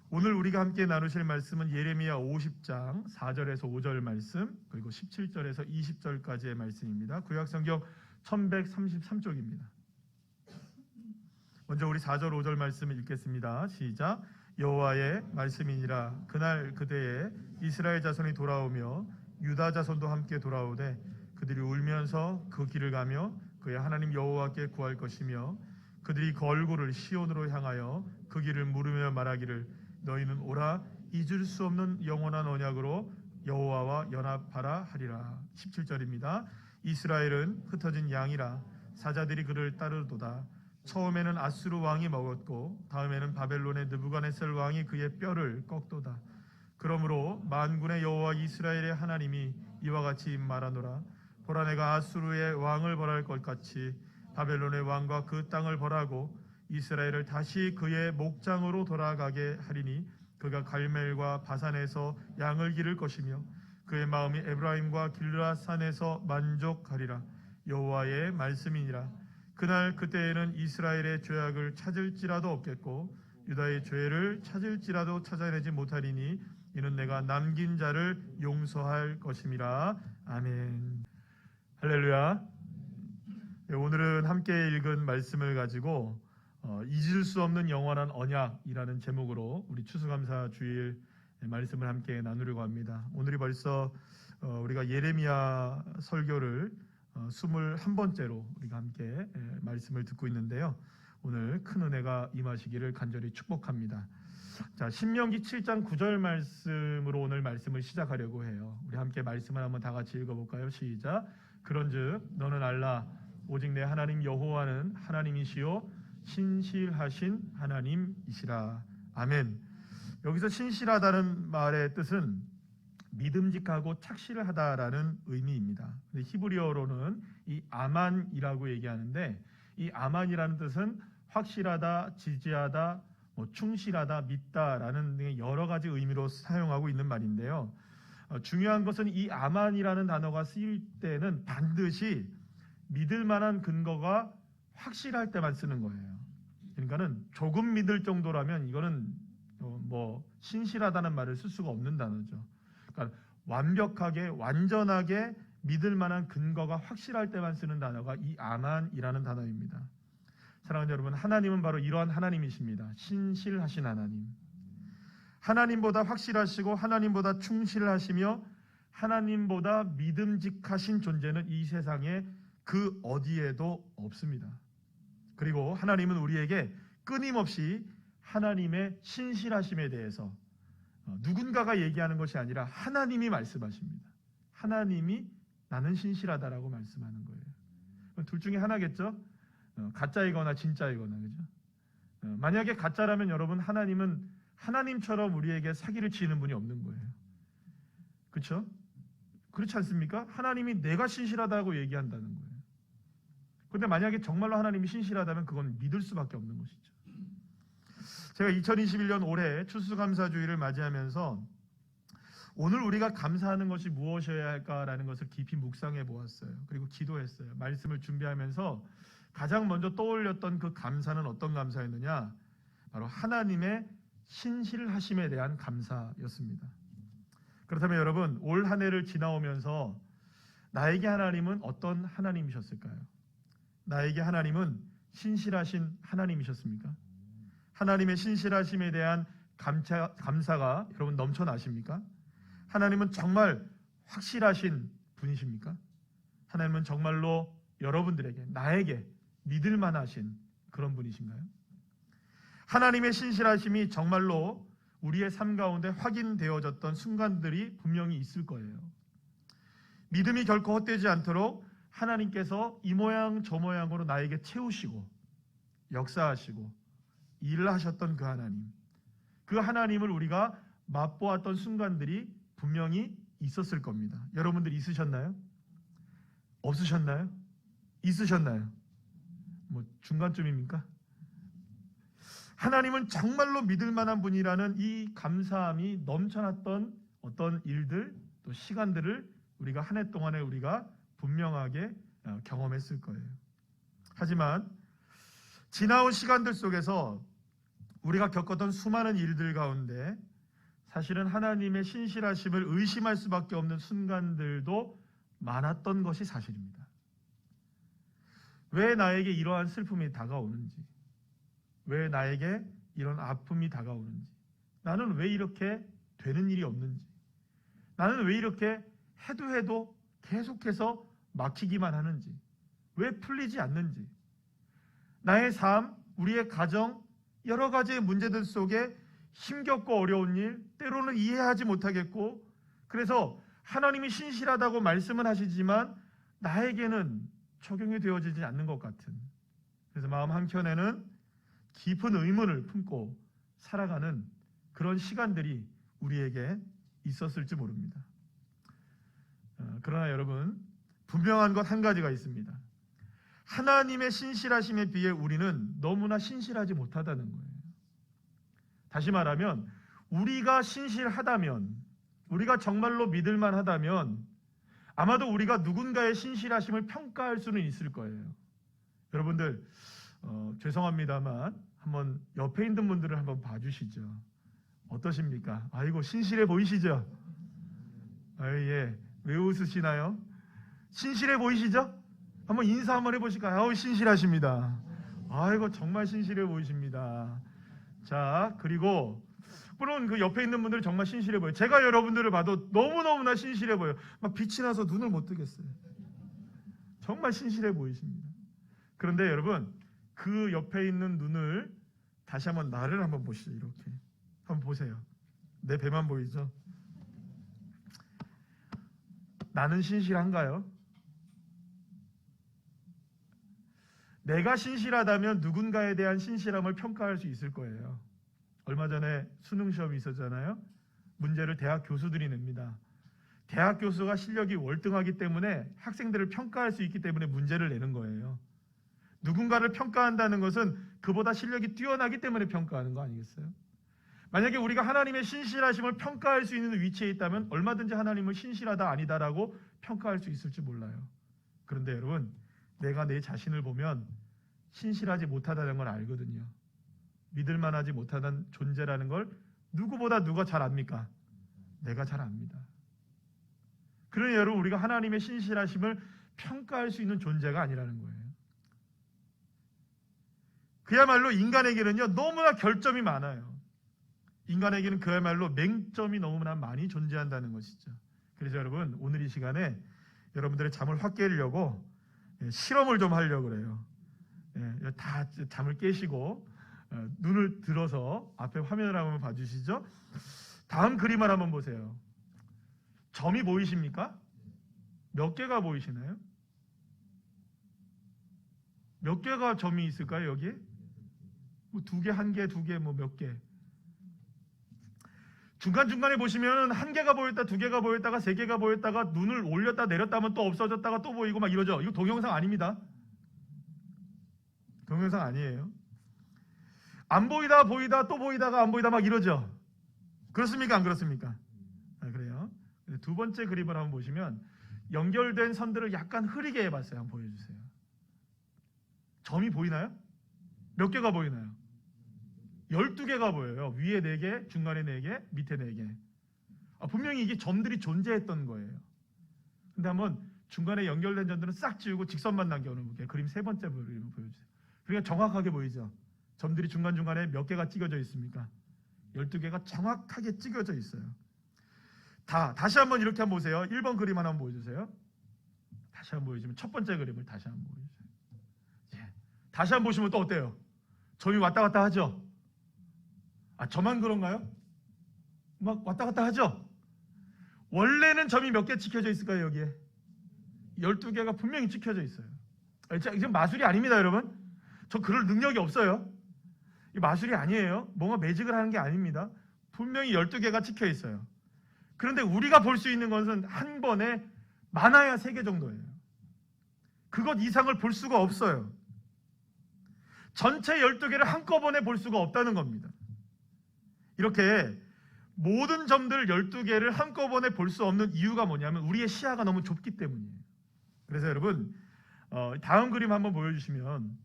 오늘 우리가 함께 나누실 말씀은 예레미야 50장 4절에서 5절 말씀, 그리고 17절에서 20절까지의 말씀입니다. 구약성경 1133쪽입니다. 먼저 우리 4절 5절 말씀을 읽겠습니다. 시작. 여호와의 말씀이니라. 그날 그때에 이스라엘 자손이 돌아오며 유다 자손도 함께 돌아오되 그들이 울면서 그 길을 가며 그의 하나님 여호와께 구할 것이며 그들이 그 얼굴을 시온으로 향하여 그 길을 물으며 말하기를 너희는 오라 잊을 수 없는 영원한 언약으로 여호와와 연합하라 하리라. 17절입니다. 이스라엘은 흩어진 양이라 사자들이 그를 따르도다. 처음에는 아수르 왕이 먹었고 다음에는 바벨론의 느부갓네살 왕이 그의 뼈를 꺾도다. 그러므로 만군의 여호와 이스라엘의 하나님이 이와 같이 말하노라. 보라 내가 아수르의 왕을 벌할 것 같이 바벨론의 왕과 그 땅을 벌하고 이스라엘을 다시 그의 목장으로 돌아가게 하리니 그가 갈멜과 바산에서 양을 기를 것이며 그의 마음이 에브라임과 길르앗산에서 만족하리라. 여호와의 말씀이니라. 그날 그때에는 이스라엘의 죄악을 찾을지라도 없겠고 유다의 죄를 찾을지라도 찾아내지 못하리니 이는 내가 남긴 자를 용서할 것임이라. 아멘. 할렐루야. 오늘은 함께 읽은 말씀을 가지고 잊을 수 없는 영원한 언약이라는 제목으로 우리 추수감사 주일 말씀을 함께 나누려고 합니다. 오늘이 벌써 우리가 예레미야 설교를 21번째로 우리가 함께 말씀을 듣고 있는데요. 오늘 큰 은혜가 임하시기를 간절히 축복합니다. 자, 신명기 7장 9절 말씀으로 오늘 말씀을 시작하려고 해요. 우리 함께 말씀을 한번 다 같이 읽어볼까요? 시작. 그런즉 너는 알라 오직 내 하나님 여호와는 하나님이시요 신실하신 하나님이시라. 아멘. 여기서 신실하다는 말의 뜻은 믿음직하고 착실하다라는 의미입니다. 히브리어로는 이 아만이라고 얘기하는데 이 아만이라는 뜻은 확실하다, 지지하다, 충실하다, 믿다라는 여러 가지 의미로 사용하고 있는 말인데요. 중요한 것은 이 아만이라는 단어가 쓰일 때는 반드시 믿을 만한 근거가 확실할 때만 쓰는 거예요. 그러니까는 조금 믿을 정도라면 이거는 신실하다는 말을 쓸 수가 없는 단어죠. 그러니까 완벽하게 완전하게 믿을 만한 근거가 확실할 때만 쓰는 단어가 이 아만이라는 단어입니다. 사랑하는 여러분, 하나님은 바로 이러한 하나님이십니다. 신실하신 하나님. 하나님보다 확실하시고 하나님보다 충실하시며 하나님보다 믿음직하신 존재는 이 세상에 그 어디에도 없습니다. 그리고 하나님은 우리에게 끊임없이 하나님의 신실하심에 대해서 누군가가 얘기하는 것이 아니라 하나님이 말씀하십니다. 하나님이 나는 신실하다라고 말씀하는 거예요. 둘 중에 하나겠죠? 가짜이거나 진짜이거나, 그죠? 만약에 가짜라면 여러분, 하나님은 하나님처럼 우리에게 사기를 치는 분이 없는 거예요. 그렇죠? 그렇지 않습니까? 하나님이 내가 신실하다고 얘기한다는 거예요. 그런데 만약에 정말로 하나님이 신실하다면 그건 믿을 수밖에 없는 것이죠. 제가 2021년 올해 추수감사주의를 맞이하면서 오늘 우리가 감사하는 것이 무엇이어야 할까라는 것을 깊이 묵상해 보았어요. 그리고 기도했어요. 말씀을 준비하면서 가장 먼저 떠올렸던 그 감사는 어떤 감사였느냐? 바로 하나님의 신실하심에 대한 감사였습니다. 그렇다면 여러분, 올 한 해를 지나오면서 나에게 하나님은 어떤 하나님이셨을까요? 나에게 하나님은 신실하신 하나님이셨습니까? 하나님의 신실하심에 대한 감사가 여러분 넘쳐나십니까? 하나님은 정말 확실하신 분이십니까? 하나님은 정말로 여러분들에게, 나에게 믿을 만하신 그런 분이신가요? 하나님의 신실하심이 정말로 우리의 삶 가운데 확인되어졌던 순간들이 분명히 있을 거예요. 믿음이 결코 헛되지 않도록 하나님께서 이 모양 저 모양으로 나에게 채우시고 역사하시고 일을 하셨던 그 하나님, 그 하나님을 우리가 맛보았던 순간들이 분명히 있었을 겁니다. 여러분들 있으셨나요? 없으셨나요? 있으셨나요? 중간쯤입니까? 하나님은 정말로 믿을 만한 분이라는 이 감사함이 넘쳐났던 어떤 일들, 또 시간들을 우리가 한 해 동안에 우리가 분명하게 경험했을 거예요. 하지만 지나온 시간들 속에서 우리가 겪었던 수많은 일들 가운데 사실은 하나님의 신실하심을 의심할 수밖에 없는 순간들도 많았던 것이 사실입니다. 왜 나에게 이러한 슬픔이 다가오는지, 왜 나에게 이런 아픔이 다가오는지, 나는 왜 이렇게 되는 일이 없는지, 나는 왜 이렇게 해도 계속해서 막히기만 하는지, 왜 풀리지 않는지, 나의 삶, 우리의 가정, 여러 가지의 문제들 속에 힘겹고 어려운 일, 때로는 이해하지 못하겠고, 그래서 하나님이 신실하다고 말씀은 하시지만 나에게는 적용이 되어지지 않는 것 같은, 그래서 마음 한켠에는 깊은 의문을 품고 살아가는 그런 시간들이 우리에게 있었을지 모릅니다. 그러나 여러분, 분명한 것 한 가지가 있습니다. 하나님의 신실하심에 비해 우리는 너무나 신실하지 못하다는 거예요. 다시 말하면 우리가 신실하다면, 우리가 정말로 믿을만 하다면 아마도 우리가 누군가의 신실하심을 평가할 수는 있을 거예요. 여러분들 죄송합니다만 한번 옆에 있는 분들을 한번 봐주시죠. 어떠십니까? 아이고 신실해 보이시죠? 예. 왜 웃으시나요? 신실해 보이시죠? 한번 인사 한번 해보실까요? 아우 신실하십니다. 아이고 정말 신실해 보이십니다. 자, 그리고 물론 그 옆에 있는 분들이 정말 신실해 보여요. 제가 여러분들을 봐도 너무너무나 신실해 보여요. 막 빛이 나서 눈을 못 뜨겠어요. 정말 신실해 보이십니다. 그런데 여러분, 그 옆에 있는 눈을 다시 한번 나를 한번 보시죠. 이렇게 한번 보세요. 내 배만 보이죠? 나는 신실한가요? 내가 신실하다면 누군가에 대한 신실함을 평가할 수 있을 거예요. 얼마 전에 수능 시험이 있었잖아요. 문제를 대학 교수들이 냅니다. 대학 교수가 실력이 월등하기 때문에 학생들을 평가할 수 있기 때문에 문제를 내는 거예요. 누군가를 평가한다는 것은 그보다 실력이 뛰어나기 때문에 평가하는 거 아니겠어요? 만약에 우리가 하나님의 신실하심을 평가할 수 있는 위치에 있다면 얼마든지 하나님을 신실하다 아니다라고 평가할 수 있을지 몰라요. 그런데 여러분, 내가 내 자신을 보면 신실하지 못하다는 걸 알거든요. 믿을만하지 못하는 존재라는 걸 누구보다 누가 잘 압니까? 내가 잘 압니다. 그러니 여러분, 우리가 하나님의 신실하심을 평가할 수 있는 존재가 아니라는 거예요. 그야말로 인간에게는요 너무나 결점이 많아요. 인간에게는 그야말로 맹점이 너무나 많이 존재한다는 것이죠. 그래서 여러분, 오늘 이 시간에 여러분들의 잠을 확 깨려고 실험을 좀 하려고 그래요. 다 잠을 깨시고 눈을 들어서 앞에 화면을 한번 봐주시죠. 다음 그림을 한번 보세요. 점이 보이십니까? 몇 개가 보이시나요? 몇 개가 점이 있을까요? 여기에? 뭐 2개, 1개, 2개, 뭐 몇 개? 중간중간에 보시면 1개가 보였다, 2개가 보였다가 3개가 보였다가 눈을 올렸다 내렸다 하면 또 없어졌다가 또 보이고 막 이러죠. 이거 동영상 아닙니다. 동영상 아니에요. 안 보이다 보이다 또 보이다가 안 보이다 막 이러죠. 그렇습니까? 안 그렇습니까? 그래요. 두 번째 그림을 한번 보시면 연결된 선들을 약간 흐리게 해봤어요. 한번 보여주세요. 점이 보이나요? 몇 개가 보이나요? 12개가 보여요. 위에 4개, 중간에 4개, 밑에 4개. 분명히 이게 점들이 존재했던 거예요. 근데 한번 중간에 연결된 점들은 싹 지우고 직선만 남겨놓을게요. 그림 세 번째 그림을 보여주세요. 그러니까 정확하게 보이죠? 점들이 중간중간에 몇 개가 찍어져 있습니까? 12개가 정확하게 찍어져 있어요. 다시 한번 이렇게 한번 보세요. 1번 그림 하나 한번 보여주세요. 다시 한번 보여주면 첫 번째 그림을 다시 한번 보여주세요. 예. 다시 한번 보시면 또 어때요? 점이 왔다 갔다 하죠? 저만 그런가요? 막 왔다 갔다 하죠? 원래는 점이 몇 개 찍혀져 있을까요? 여기에 12개가 분명히 찍혀져 있어요. 지금 마술이 아닙니다, 여러분. 저 그럴 능력이 없어요. 이 마술이 아니에요. 뭔가 매직을 하는 게 아닙니다. 분명히 12개가 찍혀 있어요. 그런데 우리가 볼 수 있는 것은 한 번에 많아야 3개 정도예요. 그것 이상을 볼 수가 없어요. 전체 12개를 한꺼번에 볼 수가 없다는 겁니다. 이렇게 모든 점들 12개를 한꺼번에 볼 수 없는 이유가 뭐냐면 우리의 시야가 너무 좁기 때문이에요. 그래서 여러분, 다음 그림 한번 보여주시면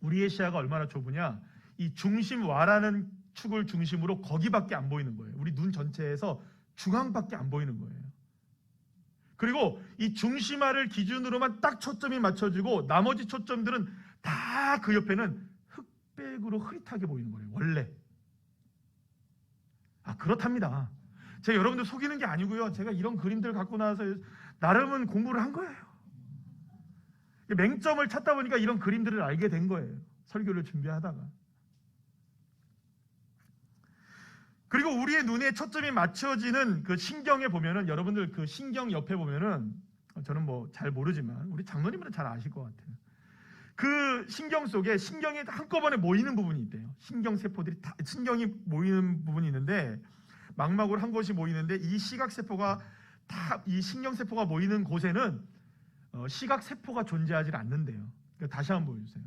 우리의 시야가 얼마나 좁으냐, 이 중심와라는 축을 중심으로 거기밖에 안 보이는 거예요. 우리 눈 전체에서 중앙밖에 안 보이는 거예요. 그리고 이 중심화를 기준으로만 딱 초점이 맞춰지고 나머지 초점들은 다 그 옆에는 흑백으로 흐릿하게 보이는 거예요. 원래. 그렇답니다. 제가 여러분들 속이는 게 아니고요. 제가 이런 그림들 갖고 나와서 나름은 공부를 한 거예요. 맹점을 찾다 보니까 이런 그림들을 알게 된 거예요. 설교를 준비하다가. 그리고 우리의 눈에 초점이 맞춰지는 그 신경에 보면은, 여러분들 그 신경 옆에 보면은, 저는 뭐 잘 모르지만 우리 장로님은 잘 아실 것 같아요. 그 신경 속에 신경이 한꺼번에 모이는 부분이 있대요. 신경 세포들이 다 신경이 모이는 부분이 있는데, 망막으로 한 곳이 모이는데, 이 시각 세포가 다 이 신경 세포가 모이는 곳에는 시각 세포가 존재하지 않는데요. 그러니까 다시 한번 보여주세요.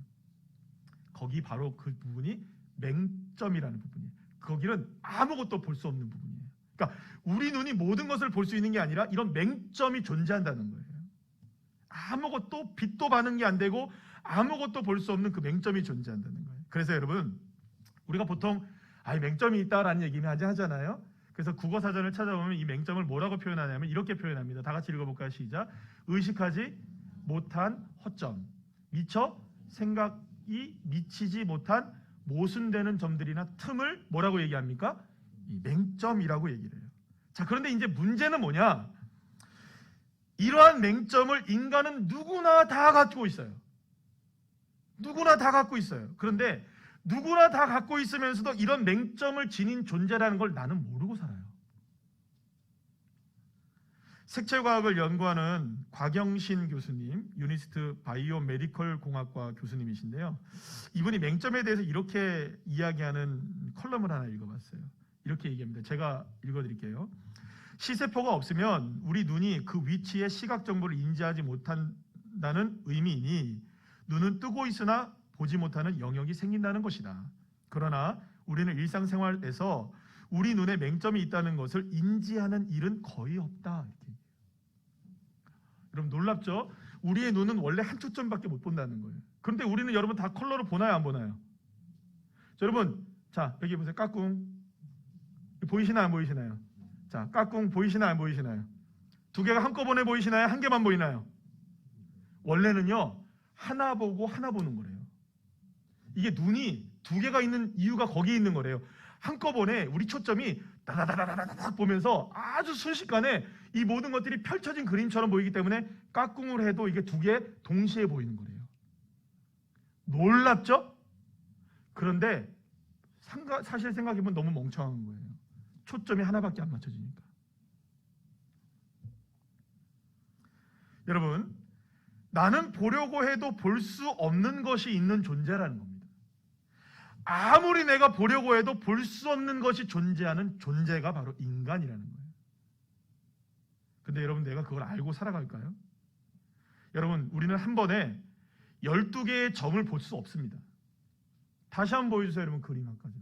거기 바로 그 부분이 맹점이라는 부분이에요. 거기는 아무것도 볼 수 없는 부분이에요. 그러니까 우리 눈이 모든 것을 볼 수 있는 게 아니라 이런 맹점이 존재한다는 거예요. 아무것도 빛도 반응이 안 되고 아무것도 볼 수 없는 그 맹점이 존재한다는 거예요. 그래서 여러분, 우리가 보통 맹점이 있다라는 얘기는 하잖아요. 그래서 국어사전을 찾아보면 이 맹점을 뭐라고 표현하냐면 이렇게 표현합니다. 다 같이 읽어볼까요? 시작. 의식하지 못한 허점, 미처 생각이 미치지 못한 모순되는 점들이나 틈을 뭐라고 얘기합니까? 이 맹점이라고 얘기를 해요. 자, 그런데 이제 문제는 뭐냐? 이러한 맹점을 인간은 누구나 다 갖고 있어요. 누구나 다 갖고 있어요. 그런데 누구나 다 갖고 있으면서도 이런 맹점을 지닌 존재라는 걸 나는 모르고 살아요. 색채과학을 연구하는 곽영신 교수님, 유니스트 바이오 메디컬 공학과 교수님이신데요. 이분이 맹점에 대해서 이렇게 이야기하는 컬럼을 하나 읽어봤어요. 이렇게 얘기합니다. 제가 읽어드릴게요. 시세포가 없으면 우리 눈이 그 위치의 시각 정보를 인지하지 못한다는 의미이니 눈은 뜨고 있으나 보지 못하는 영역이 생긴다는 것이다. 그러나 우리는 일상생활에서 우리 눈에 맹점이 있다는 것을 인지하는 일은 거의 없다. 이렇게. 여러분 놀랍죠? 우리의 눈은 원래 한 초점밖에 못 본다는 거예요. 그런데 우리는 여러분 다 컬러로 보나요? 안 보나요? 자, 여러분, 자 여기 보세요. 까꿍 보이시나요? 안 보이시나요? 자, 까꿍 보이시나요? 안 보이시나요? 두 개가 한꺼번에 보이시나요? 한 개만 보이나요? 원래는요, 하나 보고 하나 보는 거래요. 이게 눈이 두 개가 있는 이유가 거기에 있는 거래요. 한꺼번에 우리 초점이 다다다다다닥 보면서 아주 순식간에 이 모든 것들이 펼쳐진 그림처럼 보이기 때문에 까꿍을 해도 이게 두 개 동시에 보이는 거래요. 놀랍죠? 그런데 사실 생각해보면 너무 멍청한 거예요. 초점이 하나밖에 안 맞춰지니까. 여러분, 나는 보려고 해도 볼 수 없는 것이 있는 존재라는 겁니다. 아무리 내가 보려고 해도 볼 수 없는 것이 존재하는 존재가 바로 인간이라는 거예요. 근데 여러분, 내가 그걸 알고 살아갈까요? 여러분, 우리는 한 번에 12개의 점을 볼 수 없습니다. 다시 한번 보여주세요. 여러분, 그림 아까 전에.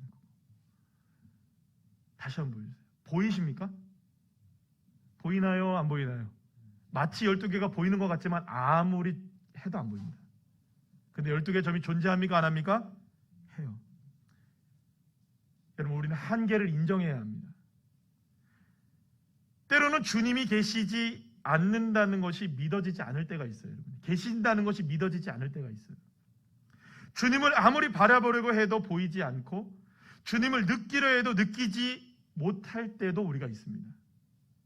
다시 한번 보여주세요. 보이십니까? 보이나요? 안 보이나요? 마치 12개가 보이는 것 같지만 아무리 해도 안 보입니다. 근데 12개의 점이 존재합니까? 안 합니까? 해요. 여러분, 우리는 한계를 인정해야 합니다. 때로는 주님이 계시지 않는다는 것이 믿어지지 않을 때가 있어요. 여러분. 계신다는 것이 믿어지지 않을 때가 있어요. 주님을 아무리 바라보려고 해도 보이지 않고 주님을 느끼려 해도 느끼지 못할 때도 우리가 있습니다.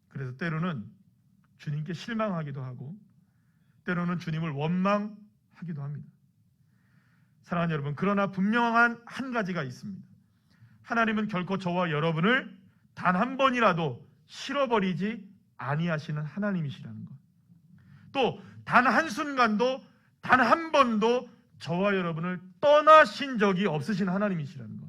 그래서 때로는 주님께 실망하기도 하고 때로는 주님을 원망하기도 합니다. 사랑하는 여러분, 그러나 분명한 한 가지가 있습니다. 하나님은 결코 저와 여러분을 단 한 번이라도 실어버리지 아니하시는 하나님이시라는 것. 또 단 한순간도 단 한 번도 저와 여러분을 떠나신 적이 없으신 하나님이시라는 것.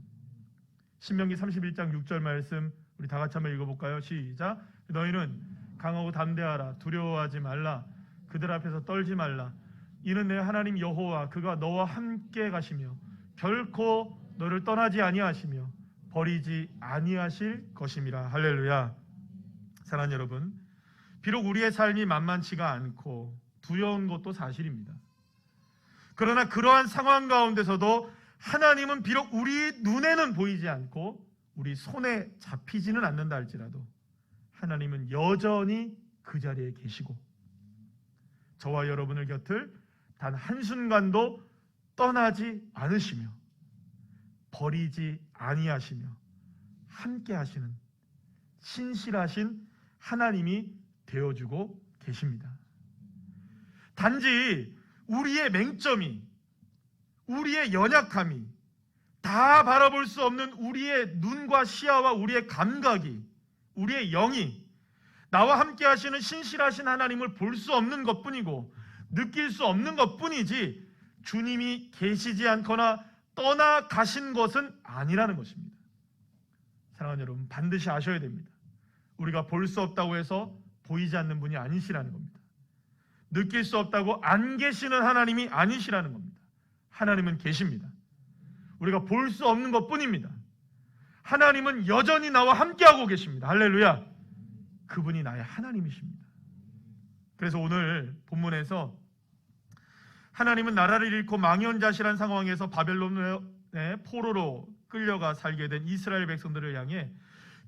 신명기 31장 6절 말씀 우리 다 같이 한번 읽어볼까요? 시작. 너희는 강하고 담대하라. 두려워하지 말라. 그들 앞에서 떨지 말라. 이는 내 하나님 여호와 그가 너와 함께 가시며 결코 너를 떠나지 아니하시며 버리지 아니하실 것임이라. 할렐루야. 사랑하는 여러분, 비록 우리의 삶이 만만치가 않고 두려운 것도 사실입니다. 그러나 그러한 상황 가운데서도 하나님은 비록 우리 눈에는 보이지 않고 우리 손에 잡히지는 않는다 할지라도 하나님은 여전히 그 자리에 계시고 저와 여러분을 곁을 단 한순간도 떠나지 않으시며 버리지 아니하시며 함께 하시는 신실하신 하나님이 되어주고 계십니다. 단지 우리의 맹점이, 우리의 연약함이, 다 바라볼 수 없는 우리의 눈과 시야와 우리의 감각이, 우리의 영이 나와 함께 하시는 신실하신 하나님을 볼 수 없는 것뿐이고 느낄 수 없는 것뿐이지 주님이 계시지 않거나 떠나가신 것은 아니라는 것입니다. 사랑하는 여러분, 반드시 아셔야 됩니다. 우리가 볼 수 없다고 해서 보이지 않는 분이 아니시라는 겁니다. 느낄 수 없다고 안 계시는 하나님이 아니시라는 겁니다. 하나님은 계십니다. 우리가 볼 수 없는 것뿐입니다. 하나님은 여전히 나와 함께하고 계십니다. 할렐루야. 그분이 나의 하나님이십니다. 그래서 오늘 본문에서 하나님은 나라를 잃고 망연자실한 상황에서 바벨론의 포로로 끌려가 살게 된 이스라엘 백성들을 향해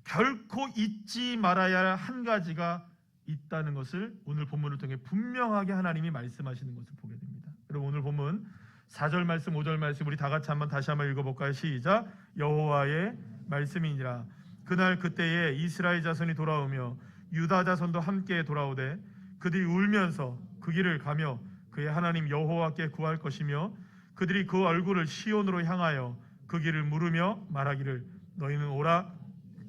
결코 잊지 말아야 할 한 가지가 있다는 것을 오늘 본문을 통해 분명하게 하나님이 말씀하시는 것을 보게 됩니다. 여러분, 오늘 본문 4절 말씀, 5절 말씀 우리 다 같이 다시 한번 읽어볼까요? 시작. 여호와의 말씀이니라. 그날 그때에 이스라엘 자손이 돌아오며 유다 자손도 함께 돌아오되 그들이 울면서 그 길을 가며 그의 하나님 여호와께 구할 것이며 그들이 그 얼굴을 시온으로 향하여 그 길을 물으며 말하기를 너희는 오라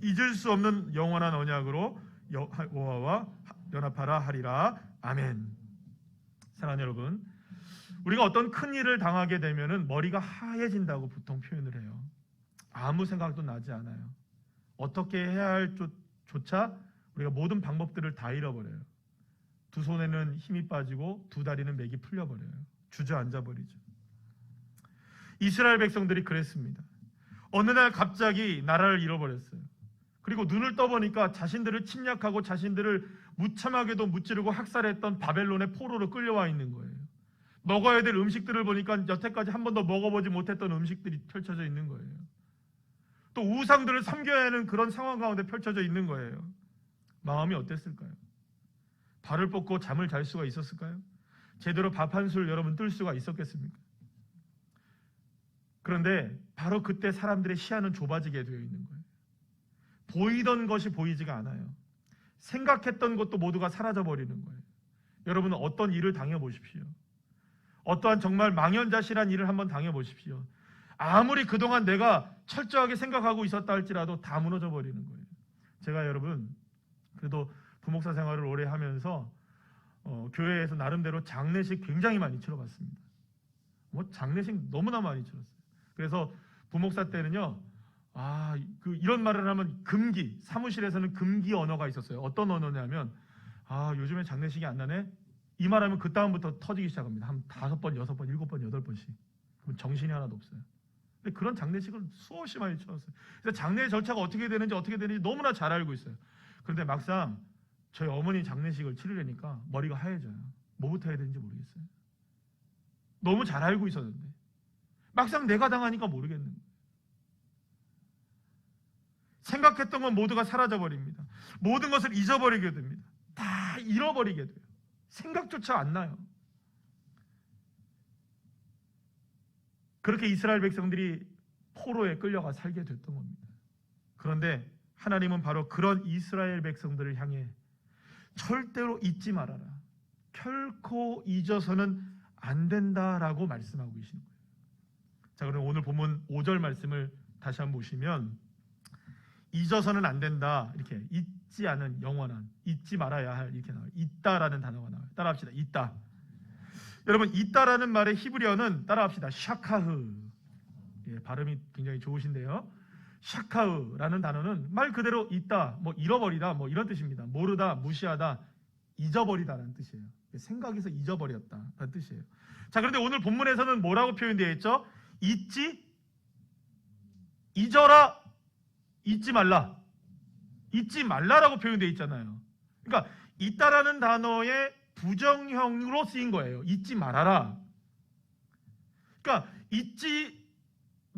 잊을 수 없는 영원한 언약으로 여호와와 연합하라 하리라. 아멘. 사랑하는 여러분, 우리가 어떤 큰 일을 당하게 되면은 머리가 하얘진다고 보통 표현을 해요. 아무 생각도 나지 않아요. 어떻게 해야 할 조차 우리가 모든 방법들을 다 잃어버려요. 두 손에는 힘이 빠지고 두 다리는 맥이 풀려버려요. 주저앉아 버리죠. 이스라엘 백성들이 그랬습니다. 어느 날 갑자기 나라를 잃어버렸어요. 그리고 눈을 떠보니까 자신들을 침략하고 자신들을 무참하게도 무찌르고 학살했던 바벨론의 포로로 끌려와 있는 거예요. 먹어야 될 음식들을 보니까 여태까지 한 번도 먹어보지 못했던 음식들이 펼쳐져 있는 거예요. 또 우상들을 섬겨야 하는 그런 상황 가운데 펼쳐져 있는 거예요. 마음이 어땠을까요? 발을 뻗고 잠을 잘 수가 있었을까요? 제대로 밥 한 술 여러분 뜰 수가 있었겠습니까? 그런데 바로 그때 사람들의 시야는 좁아지게 되어 있는 거예요. 보이던 것이 보이지가 않아요. 생각했던 것도 모두가 사라져 버리는 거예요. 여러분은 어떤 일을 당해보십시오. 어떠한 정말 망연자실한 일을 한번 당해보십시오. 아무리 그동안 내가 철저하게 생각하고 있었다 할지라도 다 무너져 버리는 거예요. 제가 여러분 그래도 부목사 생활을 오래 하면서 교회에서 나름대로 장례식 굉장히 많이 치러봤습니다. 장례식 너무나 많이 치렀어요. 그래서 부목사 때는요, 이런 말을 하면 금기, 사무실에서는 금기 언어가 있었어요. 어떤 언어냐면, 요즘에 장례식이 안 나네? 이 말하면 그 다음부터 터지기 시작합니다. 한 5번, 6번, 7번, 8번씩. 그럼 정신이 하나도 없어요. 근데 그런 장례식을 수없이 많이 치렀어요. 그래서 장례 절차가 어떻게 되는지 너무나 잘 알고 있어요. 그런데 막상 저희 어머니 장례식을 치르려니까 머리가 하얘져요. 뭐부터 해야 되는지 모르겠어요. 너무 잘 알고 있었는데 막상 내가 당하니까 모르겠는 거예요. 생각했던 건 모두가 사라져버립니다. 모든 것을 잊어버리게 됩니다. 다 잃어버리게 돼요. 생각조차 안 나요. 그렇게 이스라엘 백성들이 포로에 끌려가 살게 됐던 겁니다. 그런데 하나님은 바로 그런 이스라엘 백성들을 향해 절대로 잊지 말아라. 결코 잊어서는 안 된다라고 말씀하고 계시는 거예요. 자, 그럼 오늘 본문 5절 말씀을 다시 한번 보시면 잊어서는 안 된다. 이렇게 잊지 않은 영원한, 잊지 말아야 할 이렇게 나와요. 있다라는 단어가 나와요. 따라합시다. 있다. 여러분, 있다라는 말의 히브리어는 따라합시다. 샤카흐. 발음이 굉장히 좋으신데요. 샤카흐라는 단어는 말 그대로 있다, 잃어버리다, 이런 뜻입니다. 모르다, 무시하다, 잊어버리다라는 뜻이에요. 생각에서 잊어버렸다라는 뜻이에요. 자, 그런데 오늘 본문에서는 뭐라고 표현되어 있죠? 잊지, 잊어라, 잊지 말라. 잊지 말라라고 표현되어 있잖아요. 그러니까 있다라는 단어의 부정형으로 쓰인 거예요. 잊지 말아라. 그러니까 잊지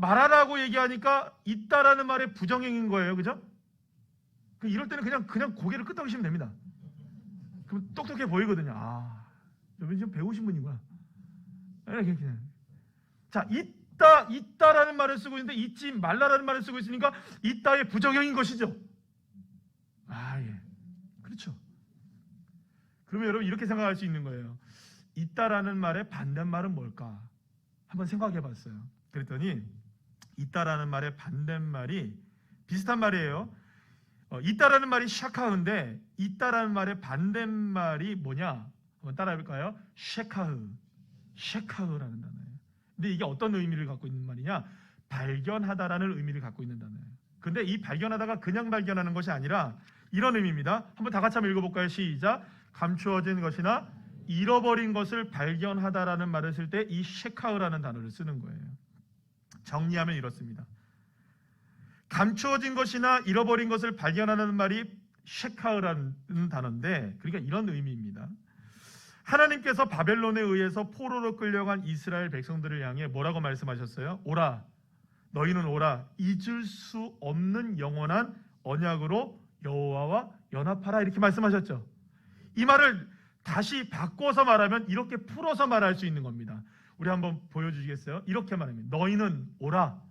말하라고 얘기하니까 있다라는 말의 부정행인 거예요. 그죠? 이럴 때는 그냥 고개를 끄덕이시면 됩니다. 그럼 똑똑해 보이거든요. 아, 여러분 지금 배우신 분이구나. 이렇게 그냥. 자, 있다라는 말을 쓰고 있는데 있지 말라라는 말을 쓰고 있으니까 있다의 부정형인 것이죠. 아, 예. 그렇죠. 그러면 여러분 이렇게 생각할 수 있는 거예요. 있다라는 말의 반대말은 뭘까? 한번 생각해 봤어요. 그랬더니 있다라는 말의 반대말이 비슷한 말이에요. 있다라는 말이 샤카흐인데 있다라는 말의 반대말이 뭐냐? 한번 따라해볼까요? 쉐카흐라는 단어예요. 근데 이게 어떤 의미를 갖고 있는 말이냐? 발견하다라는 의미를 갖고 있는 단어예요. 근데 이 발견하다가 그냥 발견하는 것이 아니라 이런 의미입니다. 한번 다 같이 한번 읽어볼까요? 시작. 감추어진 것이나 잃어버린 것을 발견하다라는 말을 쓸 때 이 쉐카흐라는 단어를 쓰는 거예요. 정리하면 이렇습니다. 감추어진 것이나 잃어버린 것을 발견하는 말이 쉐카흐라는 단어인데, 그러니까 이런 의미입니다. 하나님께서 바벨론에 의해서 포로로 끌려간 이스라엘 백성들을 향해 뭐라고 말씀하셨어요? 오라, 너희는 오라, 잊을 수 없는 영원한 언약으로 여호와와 연합하라, 이렇게 말씀하셨죠. 이 말을 다시 바꿔서 말하면 이렇게 풀어서 말할 수 있는 겁니다. 우리 한번 보여주시겠어요? 이렇게 말합니다. 너희는 오라.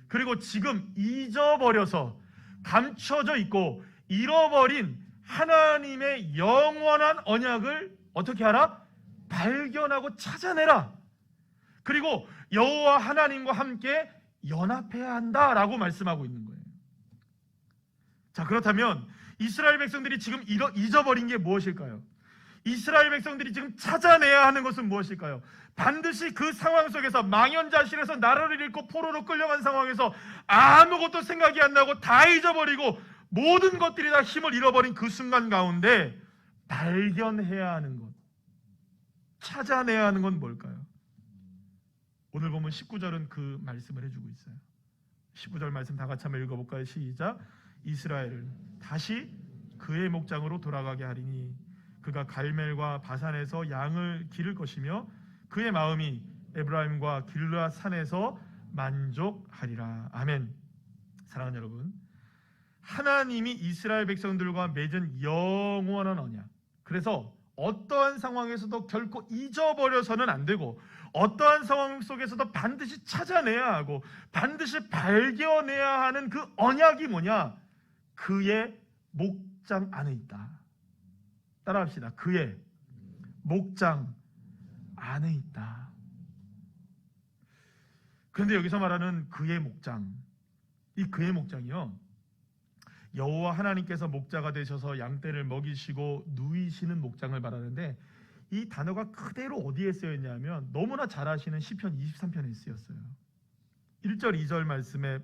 그리고 지금 잊어버려서 감춰져 있고 잃어버린 하나님의 영원한 언약을 어떻게 하라? 발견하고 찾아내라. 그리고 여호와 하나님과 함께 연합해야 한다라고 말씀하고 있는 거예요. 자, 그렇다면 이스라엘 백성들이 지금 잊어버린 게 무엇일까요? 이스라엘 백성들이 지금 찾아내야 하는 것은 무엇일까요? 반드시 그 상황 속에서 망연자실에서 나라를 잃고 포로로 끌려간 상황에서 아무것도 생각이 안 나고 다 잊어버리고 모든 것들이 다 힘을 잃어버린 그 순간 가운데 발견해야 하는 것, 찾아내야 하는 건 뭘까요? 오늘 보면 19절은 그 말씀을 해주고 있어요. 19절 말씀 다 같이 한번 읽어볼까요? 시작. 이스라엘을 다시 그의 목장으로 돌아가게 하리니 그가 갈멜과 바산에서 양을 기를 것이며 그의 마음이 에브라임과 길르앗 산에서 만족하리라. 아멘. 사랑하는 여러분, 하나님이 이스라엘 백성들과 맺은 영원한 언약, 그래서 어떠한 상황에서도 결코 잊어버려서는 안 되고 어떠한 상황 속에서도 반드시 찾아내야 하고 반드시 발견해야 하는 그 언약이 뭐냐? 그의 목장 안에 있다. 따라합시다. 그의 목장 안에 있다. 그런데 여기서 말하는 그의 목장, 이 그의 목장이요, 여호와 하나님께서 목자가 되셔서 양떼를 먹이시고 누이시는 목장을 말하는데, 이 단어가 그대로 어디에 쓰여있냐면 너무나 잘 아시는 시편 23편에 쓰였어요. 1절 2절 말씀에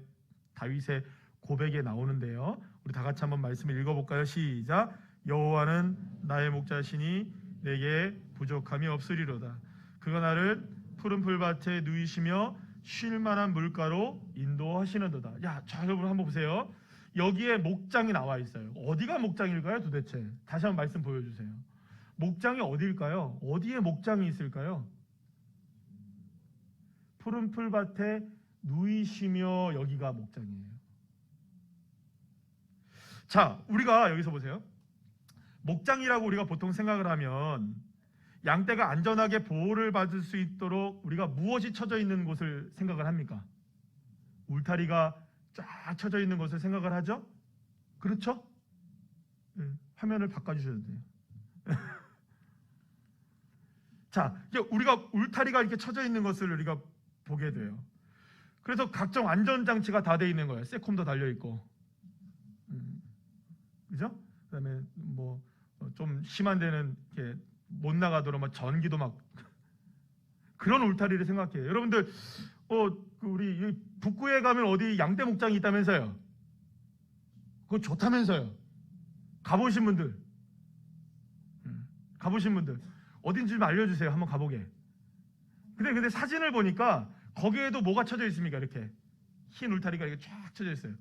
다윗의 고백에 나오는데요, 우리 다 같이 한번 말씀을 읽어볼까요? 시작. 여호와는 나의 목자시니 내게 부족함이 없으리로다. 그가 나를 푸른 풀밭에 누이시며 쉴만한 물가로 인도하시는도다. 야, 자, 여러분 한번 보세요. 여기에 목장이 나와 있어요. 어디가 목장일까요 도대체? 다시 한번 말씀 보여주세요. 목장이 어디일까요? 어디에 목장이 있을까요? 푸른 풀밭에 누이시며 여기가 목장이에요. 자, 우리가 여기서 보세요. 목장이라고 우리가 보통 생각을 하면 양떼가 안전하게 보호를 받을 수 있도록 우리가 무엇이 쳐져 있는 곳을 생각을 합니까? 울타리가 쫙 쳐져 있는 것을 생각을 하죠? 그렇죠? 화면을 바꿔주셔도 돼요. 자, 이제 우리가 울타리가 이렇게 쳐져 있는 것을 우리가 보게 돼요. 그래서 각종 안전장치가 다 돼 있는 거예요. 세콤도 달려있고, 그죠? 그 다음에 뭐 좀 심한 데는 이렇게 못 나가도록 막 전기도 막 그런 울타리를 생각해요. 여러분들 우리 북구에 가면 어디 양떼 목장이 있다면서요? 그거 좋다면서요? 가보신 분들 어딘지 좀 알려주세요. 한번 가보게. 근데 사진을 보니까 거기에도 뭐가 쳐져 있습니까? 이렇게 흰 울타리가 이렇게 쫙 쳐져 있어요.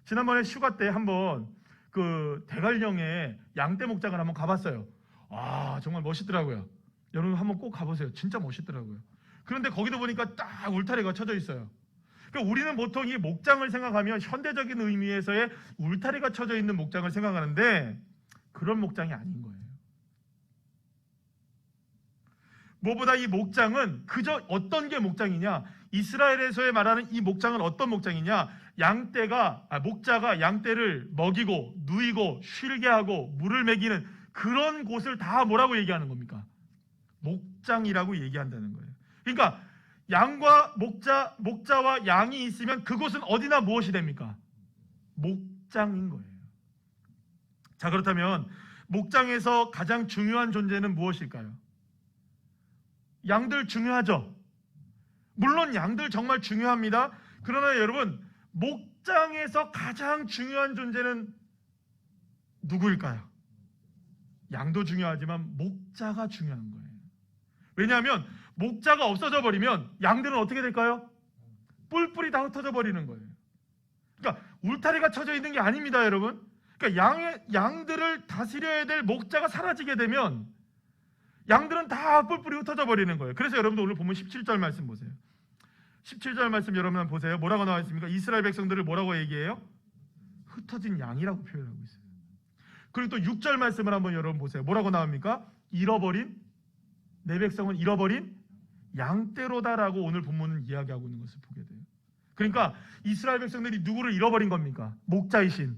지난번에 휴가 때 한번 그 대관령에 양떼 목장을 한번 가봤어요. 아, 정말 멋있더라고요. 여러분 한번 꼭 가보세요. 진짜 멋있더라고요. 그런데 거기도 보니까 딱 울타리가 쳐져 있어요. 그러니까 우리는 보통 이 목장을 생각하면 현대적인 의미에서의 울타리가 쳐져 있는 목장을 생각하는데 그런 목장이 아닌 거예요. 무엇보다 이 목장은 그저 어떤 게 목장이냐, 이스라엘에서의 말하는 이 목장은 어떤 목장이냐, 목자가 양떼를 먹이고 누이고 쉬게 하고 물을 먹이는 그런 곳을 다 뭐라고 얘기하는 겁니까? 목장이라고 얘기한다는 거예요. 그러니까 양과 목자와 양이 있으면 그곳은 어디나 무엇이 됩니까? 목장인 거예요. 자, 그렇다면 목장에서 가장 중요한 존재는 무엇일까요? 양들 중요하죠. 물론 양들 정말 중요합니다. 그러나 여러분, 목장에서 가장 중요한 존재는 누구일까요? 양도 중요하지만 목자가 중요한 거예요. 왜냐하면 목자가 없어져 버리면 양들은 어떻게 될까요? 뿔뿔이 다 흩어져 버리는 거예요. 그러니까 울타리가 쳐져 있는 게 아닙니다, 여러분. 그러니까 양들을 다스려야 될 목자가 사라지게 되면 양들은 다 뿔뿔이 흩어져 버리는 거예요. 그래서 여러분들 오늘 보면 17절 말씀 보세요. 17절 말씀 여러분 보세요. 뭐라고 나와 있습니까? 이스라엘 백성들을 뭐라고 얘기해요? 흩어진 양이라고 표현하고 있어요. 그리고 또 6절 말씀을 한번 여러분 보세요. 뭐라고 나옵니까? 내 백성은 잃어버린 양떼로다라고 오늘 본문은 이야기하고 있는 것을 보게 돼요. 그러니까 이스라엘 백성들이 누구를 잃어버린 겁니까? 목자이신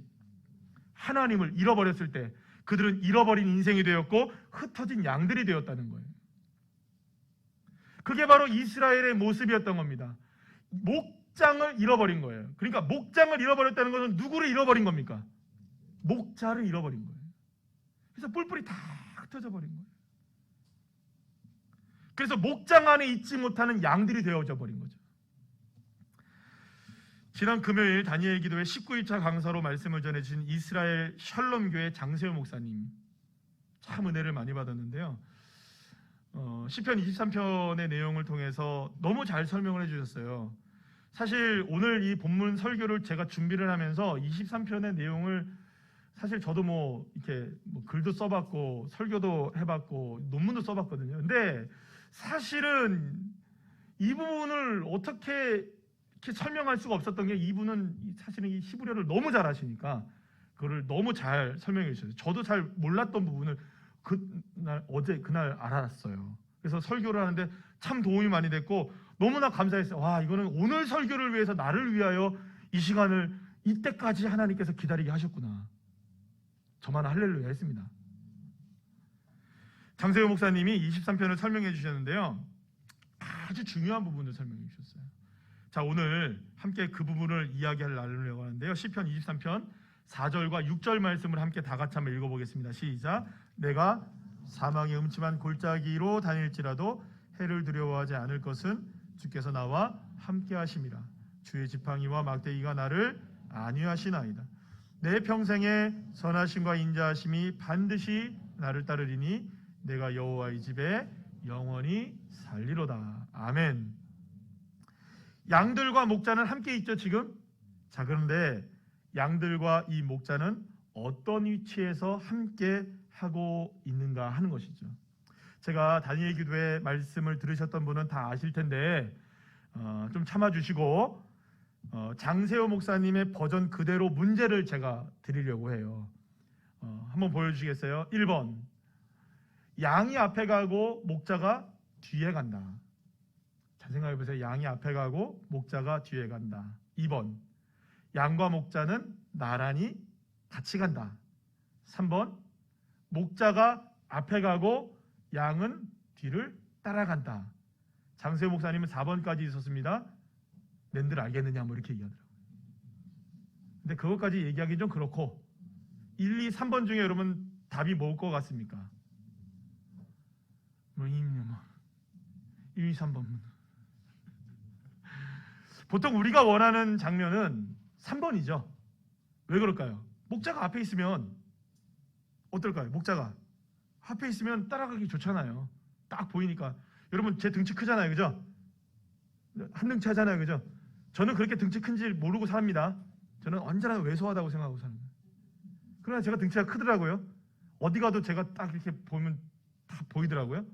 하나님을 잃어버렸을 때 그들은 잃어버린 인생이 되었고 흩어진 양들이 되었다는 거예요. 그게 바로 이스라엘의 모습이었던 겁니다. 목장을 잃어버린 거예요. 그러니까 목장을 잃어버렸다는 것은 누구를 잃어버린 겁니까? 목자를 잃어버린 거예요. 그래서 뿔뿔이 다 흩어져 버린 거예요. 그래서 목장 안에 있지 못하는 양들이 되어져 버린 거죠. 지난 금요일 다니엘 기도회 19일차 강사로 말씀을 전해주신 이스라엘 샬롬교회 장세호 목사님, 참 은혜를 많이 받았는데요. 시편 23편의 내용을 통해서 너무 잘 설명을 해주셨어요. 사실 오늘 이 본문 설교를 제가 준비를 하면서 23편의 내용을 사실 저도 이렇게 글도 써봤고 설교도 해봤고 논문도 써봤거든요. 근데 사실은 이 부분을 어떻게 이렇게 설명할 수가 없었던 게, 이분은 사실은 이 히브리어를 너무 잘 하시니까 그걸 너무 잘 설명해 주셨어요. 저도 잘 몰랐던 부분을 그날 알았어요. 그래서 설교를 하는데 참 도움이 많이 됐고 너무나 감사했어요. 와, 이거는 오늘 설교를 위해서 나를 위하여 이 시간을 이때까지 하나님께서 기다리게 하셨구나. 저만 할렐루야 했습니다. 장세호 목사님이 23편을 설명해 주셨는데요. 아주 중요한 부분을 설명해 주셨어요. 자, 오늘 함께 그 부분을 나누려고 하는데요. 시편 23편 4절과 6절 말씀을 함께 다 같이 한번 읽어보겠습니다. 시작. 내가 사망의 음침한 골짜기로 다닐지라도 해를 두려워하지 않을 것은 주께서 나와 함께 하심이라. 주의 지팡이와 막대기가 나를 안위하시나이다. 내 평생에 선하심과 인자하심이 반드시 나를 따르리니 내가 여호와의 집에 영원히 살리로다. 아멘. 양들과 목자는 함께 있죠, 지금? 자, 그런데 양들과 이 목자는 어떤 위치에서 함께 하고 있는가 하는 것이죠. 제가 다니엘 기도회 말씀을 들으셨던 분은 다 아실 텐데 좀 참아주시고 장세호 목사님의 버전 그대로 문제를 제가 드리려고 해요. 한번 보여주시겠어요? 1번, 양이 앞에 가고 목자가 뒤에 간다. 잘 생각해 보세요. 양이 앞에 가고 목자가 뒤에 간다. 2번, 양과 목자는 나란히 같이 간다. 3번, 목자가 앞에 가고 양은 뒤를 따라간다. 장세호 목사님은 4번까지 있었습니다. 낸들 알겠느냐 뭐 이렇게 얘기하더라고요. 근데 그것까지 얘기하기 좀 그렇고 1, 2, 3번 중에 여러분 답이 뭘 것 같습니까? 1, 2, 3번. 보통 우리가 원하는 장면은 3번이죠. 왜 그럴까요? 목자가 앞에 있으면 어떨까요? 목자가 앞에 있으면 따라가기 좋잖아요. 딱 보이니까. 여러분 제 등치 크잖아요, 그죠? 한 등치 하잖아요, 그죠? 저는 그렇게 등치 큰지 모르고 삽니다. 저는 언제나 왜소하다고 생각하고 사는 거예요. 그러나 제가 등치가 크더라고요. 어디 가도 제가 딱 이렇게 보면 다 보이더라고요.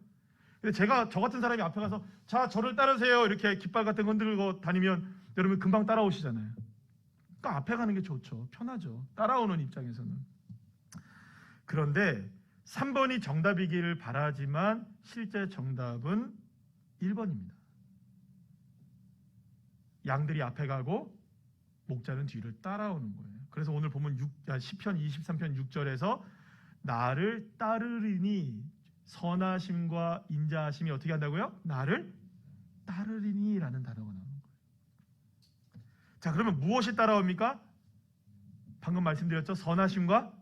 근데 저 같은 사람이 앞에 가서 자, 저를 따르세요 이렇게 깃발 같은 거 흔들고 다니면 여러분 금방 따라오시잖아요. 그러니까 앞에 가는 게 좋죠. 편하죠. 따라오는 입장에서는. 그런데 3번이 정답이기를 바라지만 실제 정답은 1번입니다. 양들이 앞에 가고 목자는 뒤를 따라오는 거예요. 그래서 오늘 보면 시편 23편 6절에서 나를 따르리니, 선하심과 인자하심이 어떻게 한다고요? 나를 따르리니 라는 단어가 나오는 거예요. 자, 그러면 무엇이 따라옵니까? 방금 말씀드렸죠. 선하심과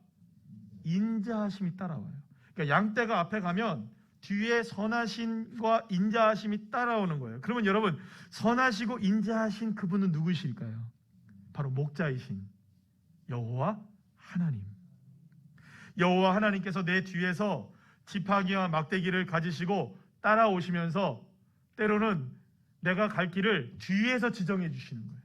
인자하심이 따라와요. 그러니까 양떼가 앞에 가면 뒤에 선하심과 인자하심이 따라오는 거예요. 그러면 여러분, 선하시고 인자하신 그분은 누구실까요? 바로 목자이신 여호와 하나님. 여호와 하나님께서 내 뒤에서 지팡이와 막대기를 가지시고 따라오시면서 때로는 내가 갈 길을 뒤에서 지정해 주시는 거예요.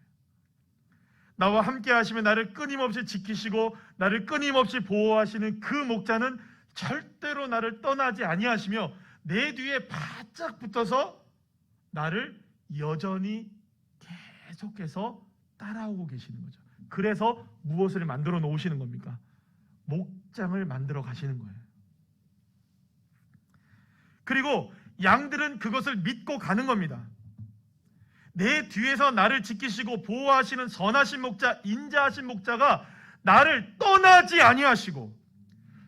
나와 함께 하시면 나를 끊임없이 지키시고 나를 끊임없이 보호하시는 그 목자는 절대로 나를 떠나지 아니하시며 내 뒤에 바짝 붙어서 나를 여전히 계속해서 따라오고 계시는 거죠. 그래서 무엇을 만들어 놓으시는 겁니까? 목장을 만들어 가시는 거예요. 그리고 양들은 그것을 믿고 가는 겁니다. 내 뒤에서 나를 지키시고 보호하시는 선하신 목자, 인자하신 목자가 나를 떠나지 아니하시고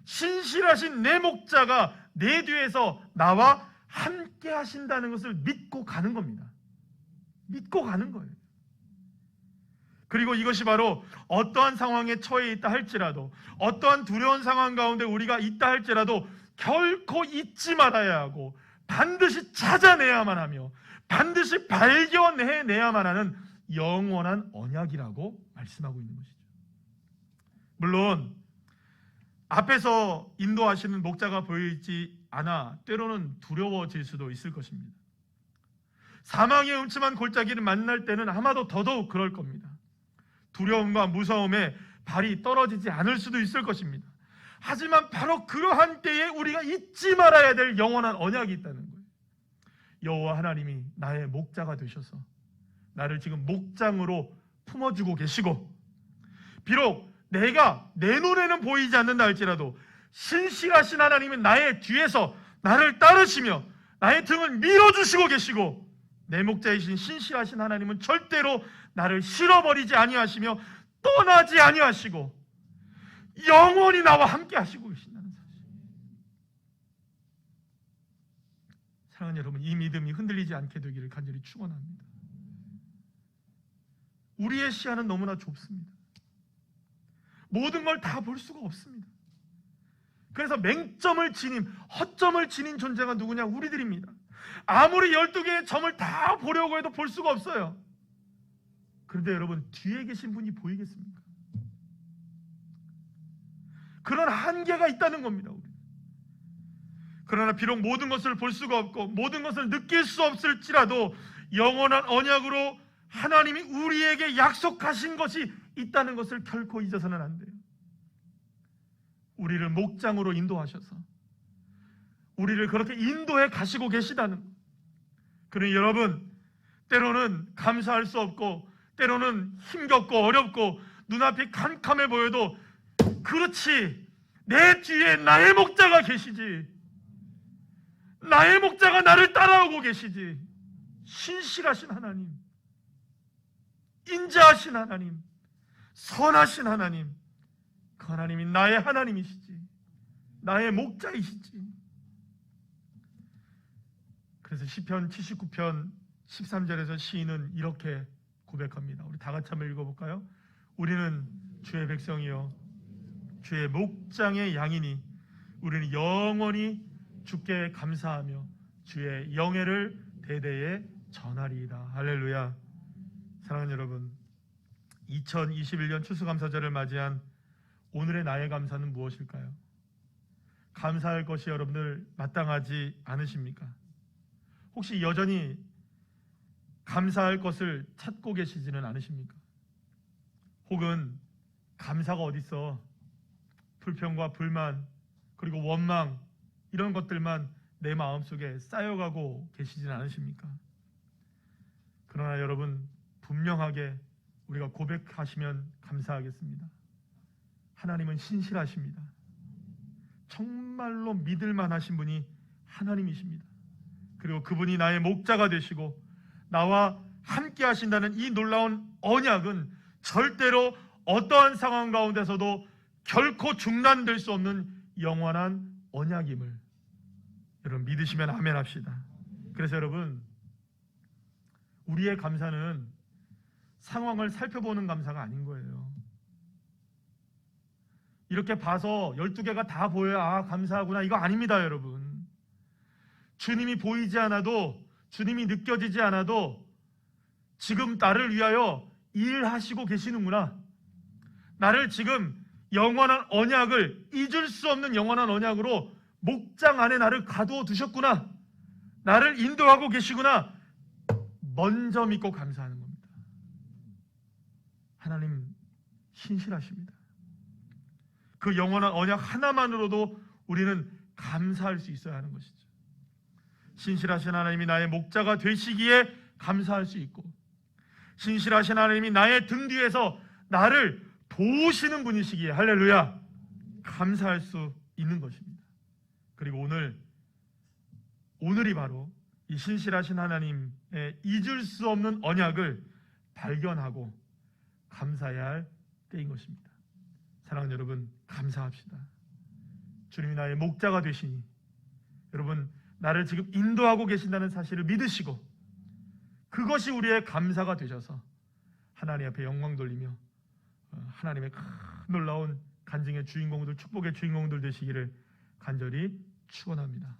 신실하신 내 목자가 내 뒤에서 나와 함께 하신다는 것을 믿고 가는 겁니다. 믿고 가는 거예요. 그리고 이것이 바로 어떠한 상황에 처해 있다 할지라도, 어떠한 두려운 상황 가운데 우리가 있다 할지라도 결코 잊지 말아야 하고 반드시 찾아내야만 하며 반드시 발견해내야만 하는 영원한 언약이라고 말씀하고 있는 것이죠. 물론 앞에서 인도하시는 목자가 보이지 않아 때로는 두려워질 수도 있을 것입니다. 사망의 음침한 골짜기를 만날 때는 아마도 더더욱 그럴 겁니다. 두려움과 무서움에 발이 떨어지지 않을 수도 있을 것입니다. 하지만 바로 그러한 때에 우리가 잊지 말아야 될 영원한 언약이 있다는 거예요. 여호와 하나님이 나의 목자가 되셔서 나를 지금 목장으로 품어주고 계시고, 비록 내가 내 눈에는 보이지 않는다 할지라도 신실하신 하나님은 나의 뒤에서 나를 따르시며 나의 등을 밀어주시고 계시고, 내 목자이신 신실하신 하나님은 절대로 나를 실어버리지 아니하시며 떠나지 아니하시고 영원히 나와 함께 하시고 계신다는 사실. 사랑하는 여러분, 이 믿음이 흔들리지 않게 되기를 간절히 축원합니다. 우리의 시야는 너무나 좁습니다. 모든 걸 다 볼 수가 없습니다. 그래서 맹점을 지닌, 허점을 지닌 존재가 누구냐? 우리들입니다. 아무리 12개의 점을 다 보려고 해도 볼 수가 없어요. 그런데 여러분, 뒤에 계신 분이 보이겠습니까? 그런 한계가 있다는 겁니다. 우리. 그러나 비록 모든 것을 볼 수가 없고 모든 것을 느낄 수 없을지라도 영원한 언약으로 하나님이 우리에게 약속하신 것이 있다는 것을 결코 잊어서는 안 돼요. 우리를 목장으로 인도하셔서 우리를 그렇게 인도해 가시고 계시다는 것. 그러니 여러분, 때로는 감사할 수 없고 때로는 힘겹고 어렵고 눈앞이 캄캄해 보여도 그렇지, 내 뒤에 나의 목자가 계시지, 나의 목자가 나를 따라오고 계시지. 신실하신 하나님, 인자하신 하나님, 선하신 하나님, 그 하나님이 나의 하나님이시지, 나의 목자이시지. 그래서 시편 79편 13절에서 시인은 이렇게 고백합니다. 우리 다 같이 한번 읽어볼까요? 우리는 주의 백성이요 주의 목장의 양이니 우리는 영원히 주께 감사하며 주의 영예를 대대에 전하리이다. 할렐루야. 사랑하는 여러분, 2021년 추수감사절을 맞이한 오늘의 나의 감사는 무엇일까요? 감사할 것이 여러분들 마땅하지 않으십니까? 혹시 여전히 감사할 것을 찾고 계시지는 않으십니까? 혹은 감사가 어딨어? 불평과 불만 그리고 원망 이런 것들만 내 마음속에 쌓여가고 계시지는 않으십니까? 그러나 여러분, 분명하게 우리가 고백하시면 감사하겠습니다. 하나님은 신실하십니다. 정말로 믿을만 하신 분이 하나님이십니다. 그리고 그분이 나의 목자가 되시고 나와 함께 하신다는 이 놀라운 언약은 절대로 어떠한 상황 가운데서도 결코 중단될 수 없는 영원한 언약임을 여러분 믿으시면 아멘 합시다. 그래서 여러분, 우리의 감사는 상황을 살펴보는 감사가 아닌 거예요. 이렇게 봐서 12개가 다 보여야 감사하구나, 이거 아닙니다. 여러분, 주님이 보이지 않아도, 주님이 느껴지지 않아도 지금 나를 위하여 일하시고 계시는구나, 나를 지금 영원한 언약을, 잊을 수 없는 영원한 언약으로 목장 안에 나를 가두어 두셨구나, 나를 인도하고 계시구나, 먼저 믿고 감사하는 겁니다. 하나님 신실하십니다. 그 영원한 언약 하나만으로도 우리는 감사할 수 있어야 하는 것이죠. 신실하신 하나님이 나의 목자가 되시기에 감사할 수 있고, 신실하신 하나님이 나의 등 뒤에서 나를 도우시는 분이시기에, 할렐루야, 감사할 수 있는 것입니다. 그리고 오늘이 바로 이 신실하신 하나님의 잊을 수 없는 언약을 발견하고 감사해야 할 때인 것입니다. 사랑하는 여러분, 감사합시다. 주님이 나의 목자가 되시니, 여러분, 나를 지금 인도하고 계신다는 사실을 믿으시고 그것이 우리의 감사가 되셔서 하나님 앞에 영광 돌리며 하나님의 큰 놀라운 간증의 주인공들, 축복의 주인공들 되시기를 간절히 축원합니다.